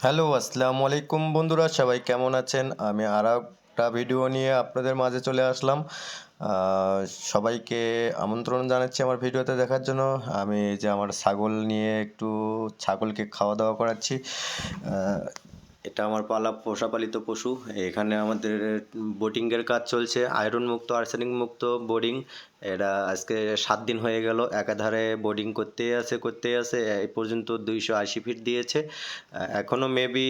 Hello, আসসালামু আলাইকুম বন্ধুরা, সবাই কেমন আছেন? আমি আরেকটা ভিডিও নিয়ে আপনাদের মাঝে চলে আসলাম। আহ, সবাইকে আমন্ত্রণ জানাচ্ছি আমার ভিডিওতে দেখার জন্য। আমি যে আমার ছাগল নিয়ে একটু ছাগলকে খাওয়া দাওয়া করাচ্ছি। আহ, এটা আমার পোষাপালিত পশু। এখানে আমাদের বোটিংয়ের কাজ চলছে, আয়রন মুক্ত আর্সেনিক মুক্ত বোর্ডিং। এটা আজকে 7 দিন হয়ে গেল একাধারে বোর্ডিং করতেই আছে। এই পর্যন্ত 280 ফিট দিয়েছে। এখনও মেবি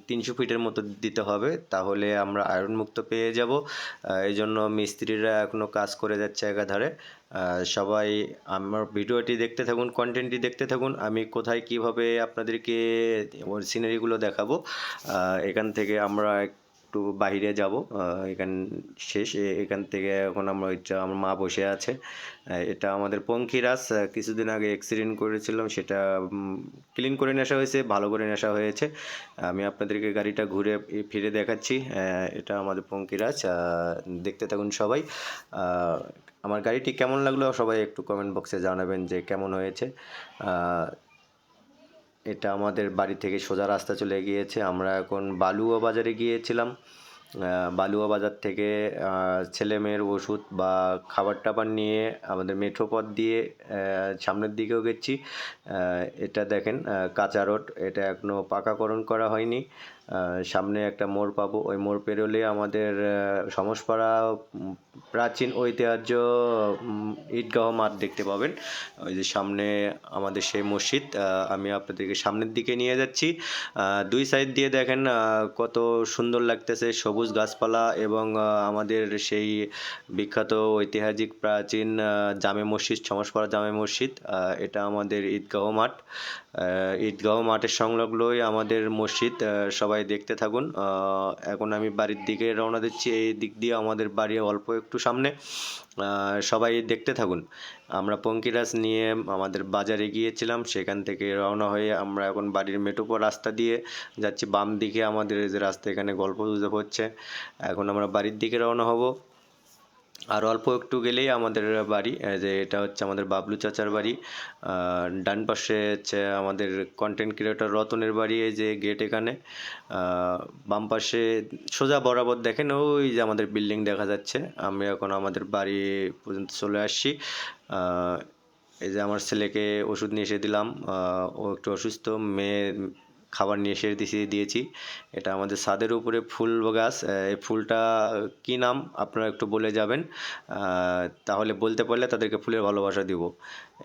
300 ফিটের মতো দিতে হবে, তাহলে আমরা আয়রন মুক্ত পেয়ে যাব। এই জন্য মিস্ত্রিরা এখনও কাজ করে যাচ্ছে একাধারে। সবাই আমার ভিডিওটি দেখতে থাকুন, কন্টেন্টটি দেখতে থাকুন। আমি কোথায় কিভাবে আপনাদেরকে ওর সিনারিগুলো দেখাবো। এখান থেকে আমরা একটু বাইরে যাব। এখান শেষ এখান থেকে এখন আমার মা বসে আছে। এটা আমাদের পঙ্খিরাজ। কিছুদিন আগে অ্যাক্সিডেন্ট করেছিলাম, সেটা ক্লিন করে নেশা হয়েছে, ভালো করে নেশা হয়েছে। আমি আপনাদেরকে গাড়িটা ঘুরে ফিরে দেখাচ্ছি। এটা আমাদের পঙ্খিরাজ। দেখতে থাকুন সবাই। আমার গাড়িটি কেমন লাগলো সবাই একটু কমেন্ট বক্সে জানাবেন যে কেমন হয়েছে। এটা আমাদের বাড়ি থেকে সোজা রাস্তা চলে গিয়েছে। আমরা এখন বালুয়া বাজারে গিয়েছিলাম। বালুয়া বাজার থেকে ছেলেমেয়ের ওষুধ বা খাবার টাবার নিয়ে আমাদের মেঠো পথ দিয়ে সামনের দিকেও গেছি। এটা দেখেন কাঁচা রোড, এটা এখনও পাকাকরণ করা হয়নি। সামনে একটা মোড় পাবো, ওই মোড় পেরোলে আমাদের সমসপাড়া প্রাচীন ঐতিহ্য ঈদগাহ মাঠ দেখতে পাবেন। ওই যে সামনে আমাদের সেই মসজিদ। আমি আপনাদেরকে সামনের দিকে নিয়ে যাচ্ছি। দুই সাইড দিয়ে দেখেন কত সুন্দর লাগতেছে, সবুজ গাছপালা এবং আমাদের সেই বিখ্যাত ঐতিহাসিক প্রাচীন জামে মসজিদ, সমসপাড়া জামে মসজিদ। এটা আমাদের ঈদগাহ মাঠ। ঈদগাহ মাঠের সংলগ্নই আমাদের মসজিদ। সবাই দেখতে থাকুন। এখন আমি বাড়ির দিকে রওনা দিচ্ছি। এই দিক দিয়ে আমাদের বাড়ি অল্প একটু সামনে। সবাই দেখতে থাকুন। আমরা পঙ্খিরাজ নিয়ে আমাদের বাজারে গিয়েছিলাম, সেখান থেকে রওনা হয়ে আমরা এখন বাড়ির মেঠোপথ রাস্তা দিয়ে যাচ্ছি। বাম দিকে আমাদের যে রাস্তা, এখানে গল্প গুজব হচ্ছে। এখন আমরা বাড়ির দিকে রওনা হব। আর অল্প একটু গেলেই আমাদের বাড়ি। যে এটা হচ্ছে আমাদের বাবলু চাচার বাড়ি। ডান পাশে হচ্ছে আমাদের কন্টেন্ট ক্রিয়েটর রতনের বাড়ি, এই যে গেট এখানে। বাম পাশে সোজা বরাবর দেখেন ওই যে আমাদের বিল্ডিং দেখা যাচ্ছে। আমি এখন আমাদের বাড়ি পর্যন্ত চলে আসছি। এই যে আমার ছেলেকে ওষুধ নিয়ে এসে দিলাম। ও একটু অসুস্থ, মেয়ে খাবার নিয়ে এসে দিয়েছি। এটা আমাদের ছাদের উপরে ফুল গাছ। এই ফুলটা কী নাম আপনারা একটু বলে যাবেন, তাহলে বলতে পারলে তাদেরকে ফুলের ভালোবাসা দিব।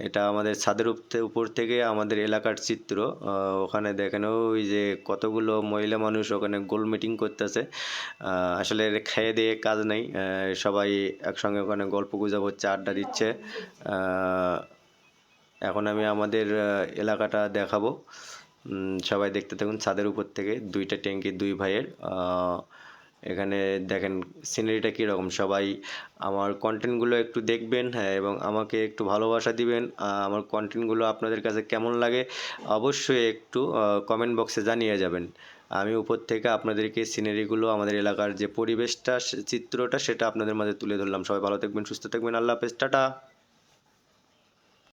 এটা আমাদের ছাদের উপর থেকে আমাদের এলাকার চিত্র। ওখানে দেখেন ওই যে কতগুলো মহিলা মানুষ ওখানে গোল মিটিং করতেছে। আসলে খেয়ে দিয়ে কাজ নেই, সবাই একসঙ্গে ওখানে গল্প গুজব হচ্ছে, আড্ডা দিচ্ছে। এখন আমি আমাদের এলাকাটা দেখাবো। সবাই দেখতে থাকুন। ছাদের উপর থেকে দুইটা ট্যাঙ্কি, দুই ভাইয়ের। এখানে দেখেন সিনারিটা কীরকম। সবাই আমার কন্টেন্টগুলো একটু দেখবেন, হ্যাঁ, এবং আমাকে একটু ভালোবাসা দিবেন। আমার কন্টেন্টগুলো আপনাদের কাছে কেমন লাগে অবশ্যই একটু কমেন্ট বক্সে জানিয়ে যাবেন। আমি উপর থেকে আপনাদেরকে সিনারিগুলো, আমাদের এলাকার যে পরিবেশটা, চিত্রটা, সেটা আপনাদের মাঝে তুলে ধরলাম। সবাই ভালো থাকবেন, সুস্থ থাকবেন। আল্লাহ হাফেজ, টাটা।